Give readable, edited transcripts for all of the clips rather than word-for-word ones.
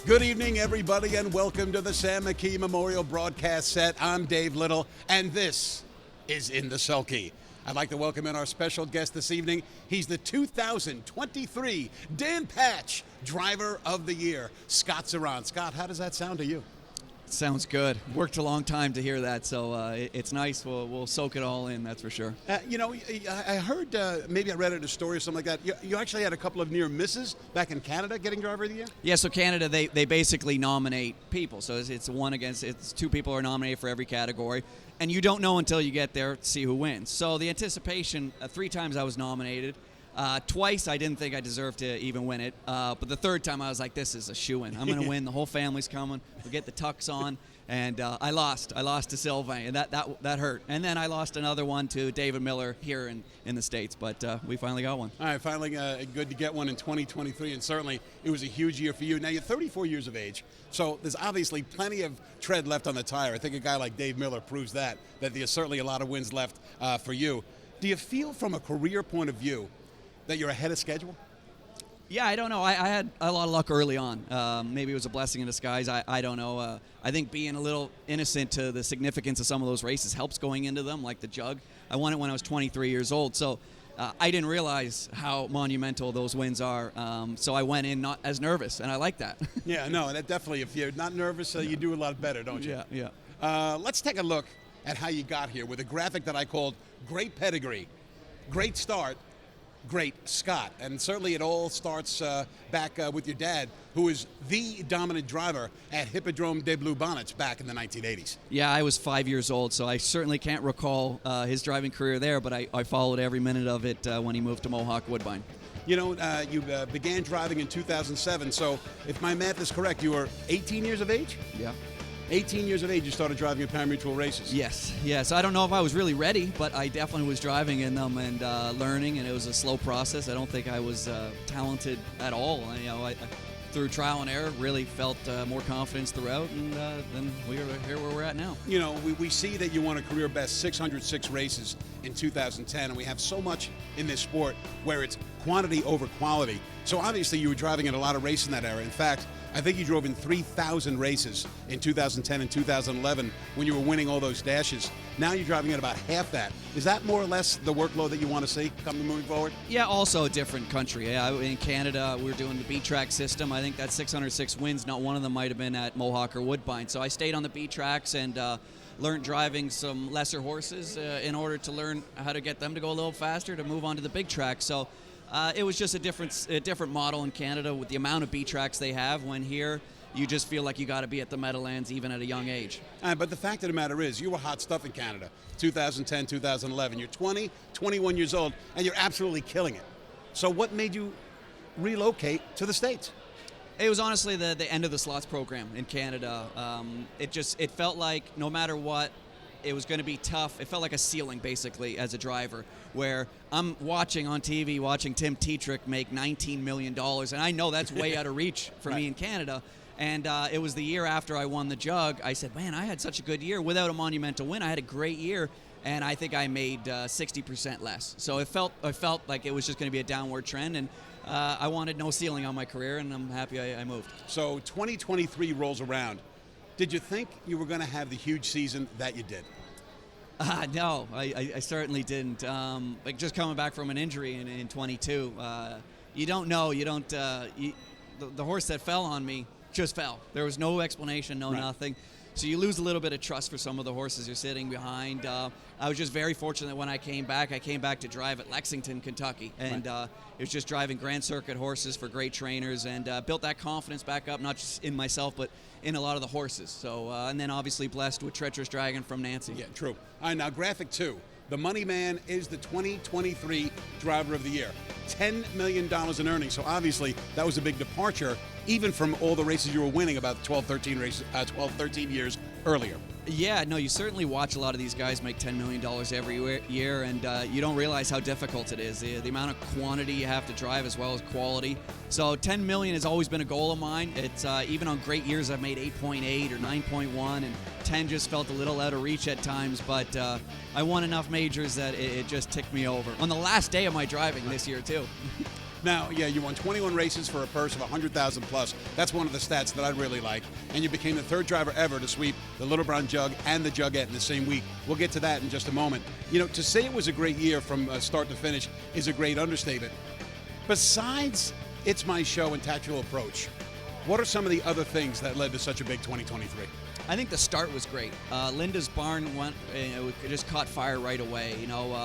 Good evening, everybody, and welcome to the Sam McKee Memorial Broadcast Set. I'm Dave Little, and this is In the Sulky. I'd like to welcome in our special guest this evening. He's the 2023 Dan Patch Driver of the Year, Scott Zeron. Scott, how does that sound to you? Sounds good. Worked a long time to hear that, so it's nice. We'll soak it all in, that's for sure. I heard, maybe I read it in a story or something like that, you actually had a couple of near misses back in Canada getting Driver of the Year? Yeah, so Canada, they basically nominate people. So it's two people are nominated for every category, and you don't know until you get there to see who wins. So the anticipation, 3 times I was nominated. Twice I didn't think I deserved to even win it, but the third time I was like, this is a shoo-in. I'm going to win. The whole family's coming. We'll get the tux on. And I lost to Sylvain, and that hurt. And then I lost another one to David Miller here in the States, but we finally got one. All right, finally good to get one in 2023, and certainly it was a huge year for you. Now, you're 34 years of age, so there's obviously plenty of tread left on the tire. I think a guy like Dave Miller proves that there's certainly a lot of wins left for you. Do you feel from a career point of view that you're ahead of schedule? Yeah, I don't know. I had a lot of luck early on. Maybe it was a blessing in disguise. I don't know. I think being a little innocent to the significance of some of those races helps going into them, like the Jug. I won it when I was 23 years old, so I didn't realize how monumental those wins are. So I went in not as nervous, and I like that. Yeah, no, that definitely. If you're not nervous, you do a lot better, don't you? Yeah. Let's take a look at how you got here with a graphic that I called Great Pedigree, Great Start, Great Scott. And certainly it all starts back with your dad, who is the dominant driver at Hippodrome des Bluebonnets back in the 1980s. Yeah, I was 5 years old, so I certainly can't recall his driving career there, but I followed every minute of it when he moved to Mohawk Woodbine. You know, you began driving in 2007, so if my math is correct, you were 18 years of age? Yeah. 18 years of age, you started driving at pari-mutuel races. Yes. I don't know if I was really ready, but I definitely was driving in them and learning, and it was a slow process. I don't think I was talented at all. I through trial and error, really felt more confidence throughout, and then we're here where we're at now. You know, we see that you won a career best 606 races in 2010, and we have so much in this sport where it's quantity over quality. So obviously you were driving in a lot of races in that era. In fact, I think you drove in 3,000 races in 2010 and 2011 when you were winning all those dashes. Now you're driving at about half that. Is that more or less the workload that you want to see moving forward? Yeah, also a different country. Yeah, in Canada, we're doing the B-track system. I think that 606 wins, not one of them might have been at Mohawk or Woodbine. So I stayed on the B-tracks and learned driving some lesser horses in order to learn how to get them to go a little faster to move on to the big track. So it was just a different model in Canada with the amount of B-tracks they have, when here you just feel like you got to be at the Meadowlands even at a young age. But the fact of the matter is, you were hot stuff in Canada, 2010, 2011. You're 20, 21 years old, and you're absolutely killing it. So what made you relocate to the States? It was honestly the end of the slots program in Canada. It felt like no matter what, it was going to be tough. It felt like a ceiling, basically, as a driver, where I'm watching on TV, watching Tim Tetrick make $19 million, and I know that's way out of reach for me in Canada. And it was the year after I won the Jug. I said, man, I had such a good year without a monumental win. I had a great year, and I think I made 60% less. So I felt like it was just going to be a downward trend, and I wanted no ceiling on my career, and I'm happy I moved. So 2023 rolls around. Did you think you were going to have the huge season that you did? No, I certainly didn't. Just coming back from an injury in 22, you don't know. The horse that fell on me just fell. There was no explanation, nothing. So you lose a little bit of trust for some of the horses you're sitting behind. I was just very fortunate when I came back to drive at Lexington, Kentucky. And it was just driving Grand Circuit horses for great trainers, and built that confidence back up, not just in myself, but in a lot of the horses. So, and then obviously blessed with Treacherous Dragon from Nancy. Yeah, true. All right, now graphic 2. The Money Man is the 2023 Driver of the Year. $10 million in earnings. So obviously that was a big departure, even from all the races you were winning about 13 years earlier. Yeah, no, you certainly watch a lot of these guys make $10 million every year, and you don't realize how difficult it is. The amount of quantity you have to drive as well as quality. So $10 million has always been a goal of mine. It's even on great years I've made 8.8 or 9.1, and 10 just felt a little out of reach at times, but I won enough majors that it just ticked me over. On the last day of my driving this year, too. Now, yeah, you won 21 races for a purse of 100,000 plus. That's one of the stats that I really like. And you became the third driver ever to sweep the Little Brown Jug and the Jugette in the same week. We'll get to that in just a moment. You know, to say it was a great year from start to finish is a great understatement. Besides It's My Show and Tactical Approach, what are some of the other things that led to such a big 2023? I think the start was great. Linda's barn went, just caught fire right away.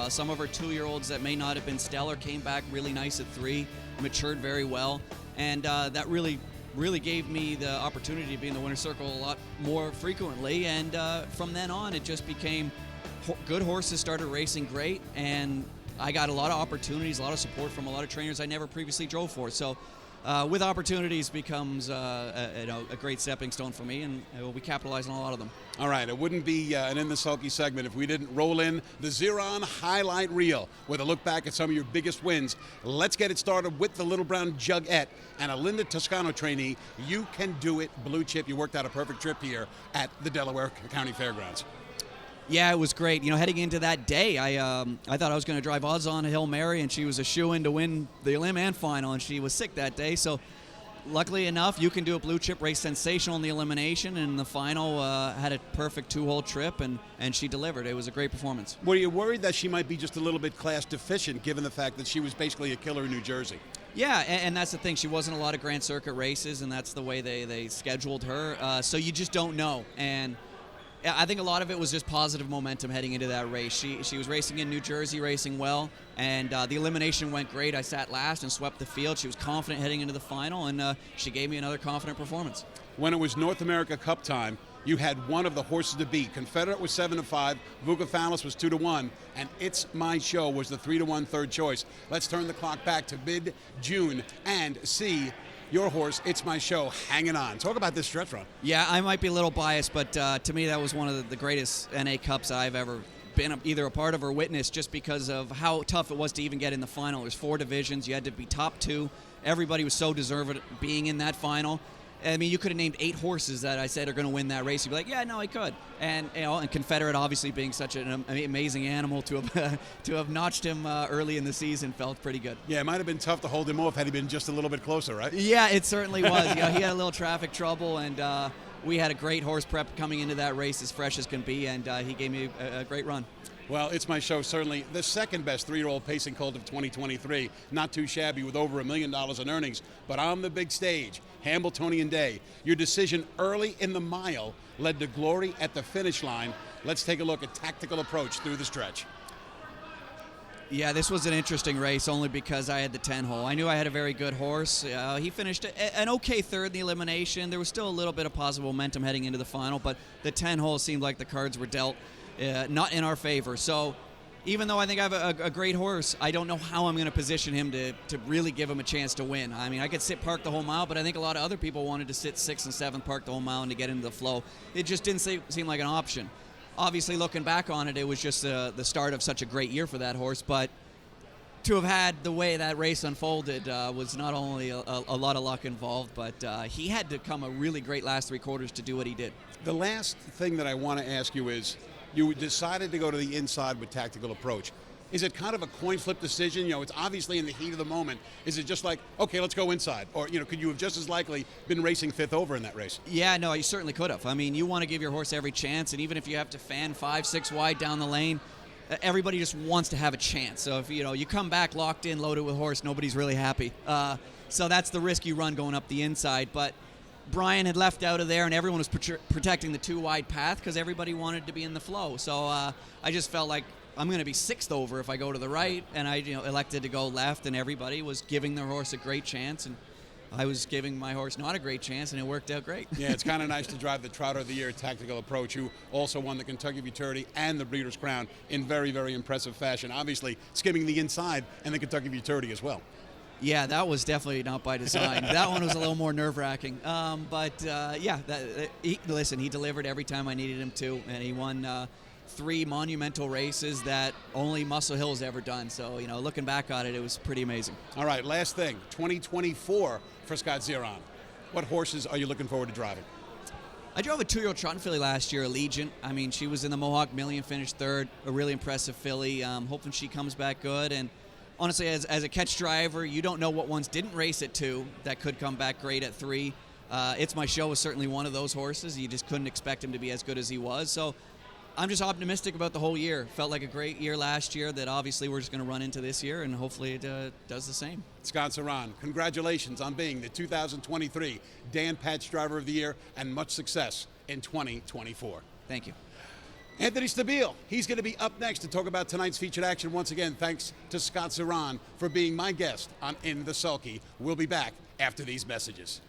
Some of her 2-year-olds that may not have been stellar came back really nice at 3, matured very well, and that really gave me the opportunity to be in the winner's circle a lot more frequently. And from then on, it just became good horses started racing great, and I got a lot of opportunities, a lot of support from a lot of trainers I never previously drove for. So. With opportunities becomes a great stepping stone for me, and we capitalize on a lot of them. All right, it wouldn't be an In the Sulky segment if we didn't roll in the Zeron highlight reel with a look back at some of your biggest wins. Let's get it started with the Little Brown Jugette and a Linda Toscano trainee. You Can Do It Blue Chip. You worked out a perfect trip here at the Delaware County Fairgrounds. Yeah, it was great. Heading into that day, I thought I was going to drive odds on a Hail Mary, and she was a shoo-in to win the Elim and final, and she was sick that day. So, luckily enough, You Can Do It Blue Chip raced sensational in the elimination, and in the final had a perfect 2-hole trip, and she delivered. It was a great performance. Were you worried that she might be just a little bit class deficient, given the fact that she was basically a killer in New Jersey? Yeah, and that's the thing. She wasn't a lot of Grand Circuit races, and that's the way they scheduled her. So you just don't know, and I think a lot of it was just positive momentum heading into that race. She was racing in New Jersey, racing well, and the elimination went great. I sat last and swept the field. She was confident heading into the final, and she gave me another confident performance. When it was North America Cup time, you had one of the horses to beat. Confederate was 7-5, Vucephalus was 2-1, and It's My Show was the 3-1 third choice. Let's turn the clock back to mid-June and see your horse, It's My Show, hanging on. Talk about this stretch run. Yeah, I might be a little biased, but to me that was one of the greatest NA Cups I've ever been either a part of or witnessed, just because of how tough it was to even get in the final. There's 4 divisions. You had to be top 2. Everybody was so deserving of being in that final. I mean, you could have named 8 horses that I said are going to win that race. You'd be like, yeah, no, I could. And and Confederate, obviously being such an amazing animal, to have notched him early in the season felt pretty good. Yeah, it might have been tough to hold him off had he been just a little bit closer, right? Yeah, it certainly was. He had a little traffic trouble, and we had a great horse prep coming into that race, as fresh as can be, and he gave me a great run. Well, It's My Show, certainly the second best 3-year-old pacing colt of 2023. Not too shabby with over $1 million in earnings. But on the big stage, Hambletonian Day, your decision early in the mile led to glory at the finish line. Let's take a look at Tactical Approach through the stretch. Yeah, this was an interesting race only because I had the 10-hole. I knew I had a very good horse. He finished an okay third in the elimination. There was still a little bit of positive momentum heading into the final, but the 10-hole seemed like the cards were dealt not in our favor. So even though I think I have a great horse, I don't know how I'm going to position him to really give him a chance to win. I mean, I could sit park the whole mile, but I think a lot of other people wanted to sit 6th and 7th, park the whole mile, and to get into the flow. It just didn't seem like an option. Obviously, looking back on it, it was just the start of such a great year for that horse, but to have had the way that race unfolded was not only a lot of luck involved, but he had to come a really great last 3 quarters to do what he did. The last thing that I want to ask you is, you decided to go to the inside with Tactical Approach. Is it kind of a coin flip decision? It's obviously in the heat of the moment. Is it just like, okay, let's go inside? Or, could you have just as likely been racing 5th over in that race? Yeah, no, you certainly could have. I mean, you want to give your horse every chance, and even if you have to fan 5, 6 wide down the lane, everybody just wants to have a chance. So if, you come back locked in, loaded with horse, nobody's really happy. So that's the risk you run going up the inside. But Brian had left out of there, and everyone was protecting the 2 wide path because everybody wanted to be in the flow. So I just felt like I'm going to be 6th over if I go to the right, and I elected to go left, and everybody was giving their horse a great chance, and I was giving my horse not a great chance, and it worked out great. Yeah, it's kind of nice to drive the Trotter of the Year Tactical Approach, who also won the Kentucky Futurity and the Breeders' Crown in very, very impressive fashion. Obviously, skimming the inside and the Kentucky Futurity as well. Yeah, that was definitely not by design. That one was a little more nerve-wracking. Listen, he delivered every time I needed him to, and he won 3 monumental races that only Muscle Hill's ever done. So, looking back on it, it was pretty amazing. All right, last thing, 2024 for Scott Zeron. What horses are you looking forward to driving? I drove a 2-year-old trotting filly last year, Allegiant. I mean, she was in the Mohawk Million, finished 3rd, a really impressive filly. Hoping she comes back good, and honestly, as a catch driver, you don't know what ones didn't race at 2 that could come back great at 3. It's My Show was certainly one of those horses. You just couldn't expect him to be as good as he was. So I'm just optimistic about the whole year. Felt like a great year last year that obviously we're just going to run into this year, and hopefully it does the same. Scott Zeron, congratulations on being the 2023 Dan Patch Driver of the Year, and much success in 2024. Thank you. Anthony Stabile, he's going to be up next to talk about tonight's featured action. Once again, thanks to Scott Zeron for being my guest on In the Sulky. We'll be back after these messages.